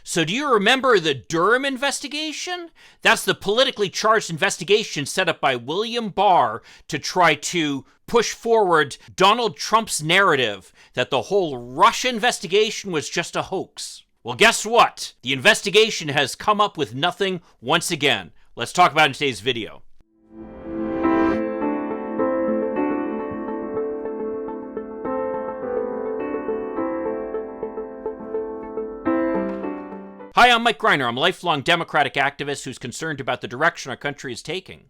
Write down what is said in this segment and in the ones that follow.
So do you remember the Durham investigation? That's the politically charged investigation set up by William Barr to try to push forward Donald Trump's narrative that the whole Russia investigation was just a hoax. Well, guess what? The investigation has come up with nothing once again. Let's talk about it in today's video. Hi, I'm Mike Greiner. I'm a lifelong Democratic activist who's concerned about the direction our country is taking.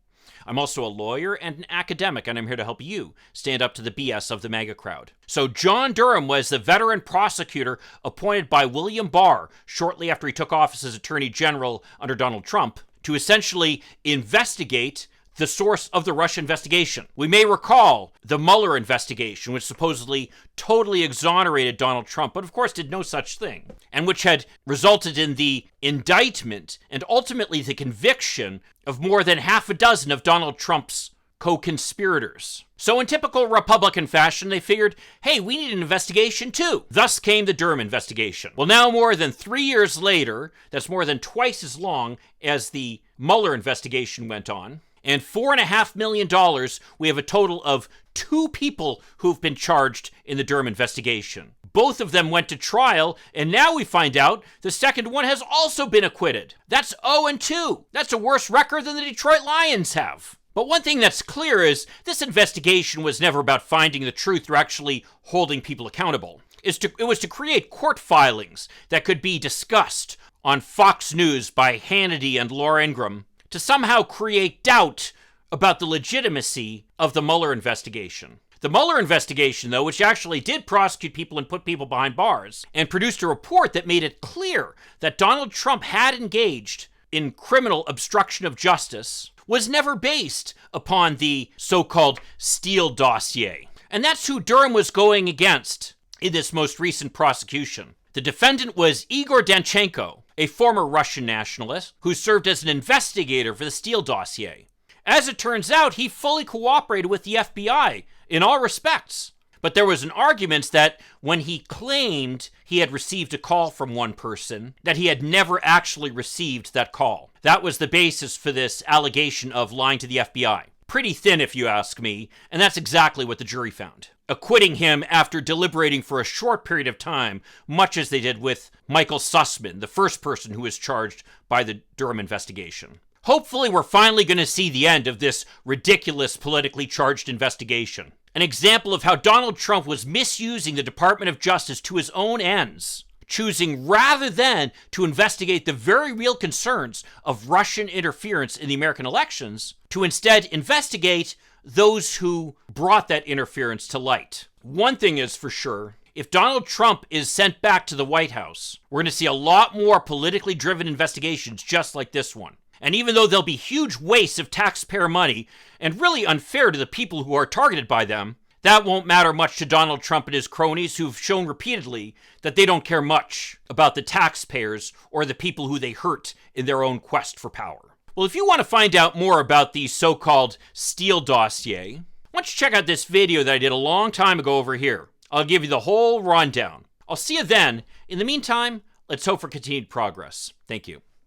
I'm also a lawyer and an academic, and I'm here to help you stand up to the BS of the MAGA crowd. So John Durham was the veteran prosecutor appointed by William Barr shortly after he took office as Attorney General under Donald Trump to essentially investigate the source of the Russia investigation. We may recall the Mueller investigation, which supposedly totally exonerated Donald Trump, but of course did no such thing, and which had resulted in the indictment and ultimately the conviction of more than half a dozen of Donald Trump's co-conspirators. So in typical Republican fashion, they figured, hey, we need an investigation too. Thus came the Durham investigation. Well, now more than 3 years later, that's more than twice as long as the Mueller investigation went on, and $4.5 million, we have a total of 2 people who've been charged in the Durham investigation. Both of them went to trial, and now we find out the second one has also been acquitted. That's 0-2. That's a worse record than the Detroit Lions have. But one thing that's clear is this investigation was never about finding the truth or actually holding people accountable. It was to create court filings that could be discussed on Fox News by Hannity and Laura Ingraham, to somehow create doubt about the legitimacy of the Mueller investigation. The Mueller investigation, though, which actually did prosecute people and put people behind bars, and produced a report that made it clear that Donald Trump had engaged in criminal obstruction of justice, was never based upon the so-called Steele dossier. And that's who Durham was going against in this most recent prosecution. The defendant was Igor Danchenko, a former Russian nationalist who served as an investigator for the Steele dossier. As it turns out, he fully cooperated with the FBI in all respects. But there was an argument that when he claimed he had received a call from one person, that he had never actually received that call. That was the basis for this allegation of lying to the FBI. Pretty thin, if you ask me, and that's exactly what the jury found, acquitting him after deliberating for a short period of time, much as they did with Michael Sussman, the first person who was charged by the Durham investigation. Hopefully, we're finally going to see the end of this ridiculous politically charged investigation. An example of how Donald Trump was misusing the Department of Justice to his own ends, choosing rather than to investigate the very real concerns of Russian interference in the American elections, to instead investigate those who brought that interference to light. One thing is for sure, if Donald Trump is sent back to the White House, we're going to see a lot more politically driven investigations just like this one. And even though there'll be huge wastes of taxpayer money and really unfair to the people who are targeted by them, that won't matter much to Donald Trump and his cronies who've shown repeatedly that they don't care much about the taxpayers or the people who they hurt in their own quest for power. Well, if you want to find out more about the so-called Steele dossier, why don't you check out this video that I did a long time ago over here. I'll give you the whole rundown. I'll see you then. In the meantime, let's hope for continued progress. Thank you.